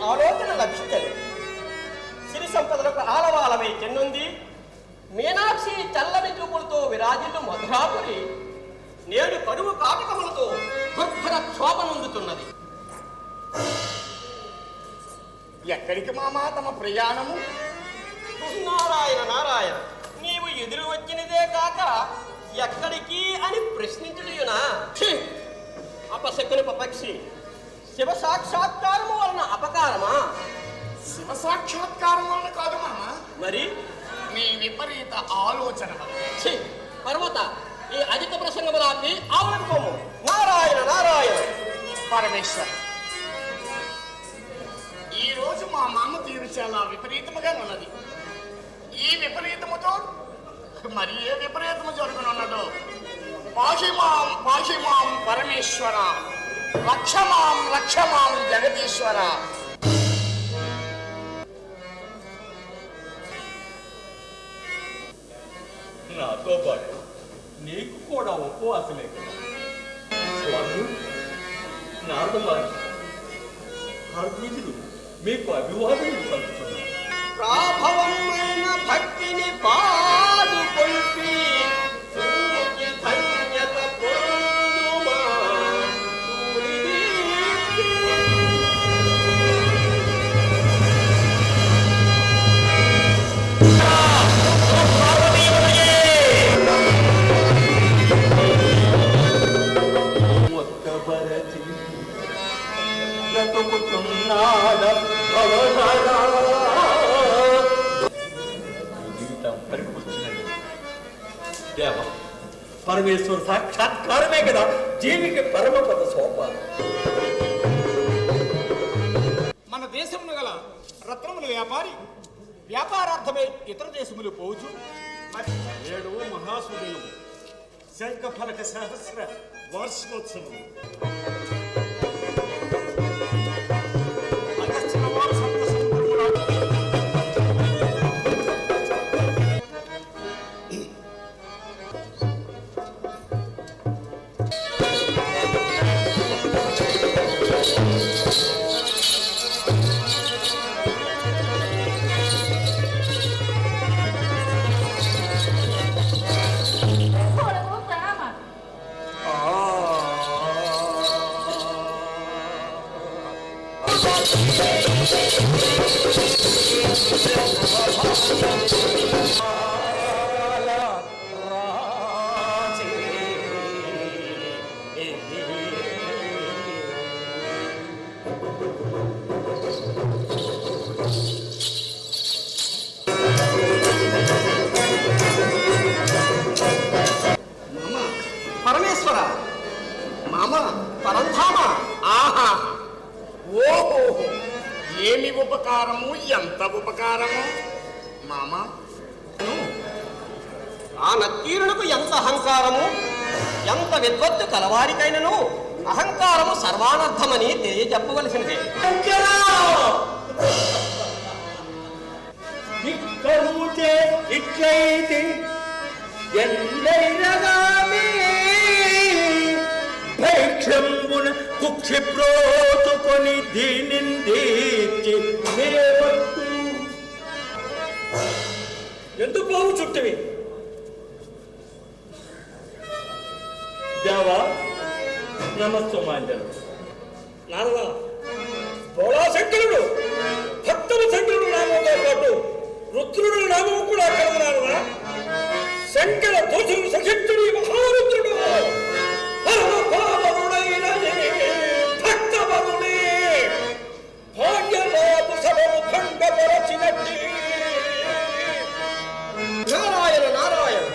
ఆలోచన లభిస్తుంది. సిరి సంపదలకు ఆలవాలమై చెన్నుంది. మీనాక్షి చల్లని చూపులతో విరాజిల్లు మధురాపురి నేడు కరువు కాటకములతో దుర్భర క్షోభనుందుతున్నది. ఎక్కడికి మామా తమ ప్రయాణము? నారాయణ నారాయణ, నీవు ఎదురు వచ్చినదే కాక ఎక్కడికి అని ప్రశ్నించుడుయునా? అపశకుని పక్షి, శివ సాక్షాత్కారము వలన అపకారమా? శివ సాక్షాత్కారం వలన కాదు మామ, మరి నీ విపరీత ఆలోచన. పర్వత, ఈ అధిక ప్రసంగములాపి ఆవరణము. నారాయణ నారాయణ. పరమేశ్వర, ఈ రోజు మా మామ తీరు చాలా విపరీతముగా ఉన్నది. ఈ విపరీతముతో మరి ఏ విపరీతము జరుగునున్నదో పాహిమాం పరమేశ్వర, రక్షమాం జగదీశ్వర. నాతో పాటు నీకు కూడా ఉపవాసమే కదా స్వామి. నారదమారి భారతీయులు మీకు అభివాదం పలుకుతున్నారు. ప్రాభవమైన భక్తిని పాడు కొల్పి ధన్యత పొందుమా. పరమేశ్వర సాక్షాత్కారమే కదా జీవికి పరమపద సోపానం. మన దేశమును గల రత్నముల వ్యాపారి వ్యాపారార్థమే ఇతర దేశములు పోవచ్చు. మరి 7వ మహాసూర్యులు శంఖఫలక సహస్ర వార్షికోత్సవం పరమేశ్వర, మామ పరంధామ. ఆహా, ఓహో, ఏమి ఉపకారము, ఎంత ఉపకారము మామ. ఆ నక్కీరులకు ఎంత అహంకారము, ఎంత విద్వత్తు కలవారికైనను అహంకారము సర్వానర్థమని తెలియజెప్పవలసిందే. ఇట్లయితే భైక్షంబున కుక్షిప్రోతుకొని దీనిందీర్చి ఎందుకు పోవు చుట్టవి దేవా. నమస్సుమాంజలు. నారద, బోళాశంకరుడు భక్తుల శంకరుడు నామంతో పాటు రుద్రుడు నామము కూడా కలదు నారద. శంకర దోషుడు సశక్తుడి మహారుద్రుడు పరమపావనుడైన భక్తవరుడే భాగ్యలాభు సభను భంగపరచినట్టి. నారాయణ నారాయణ.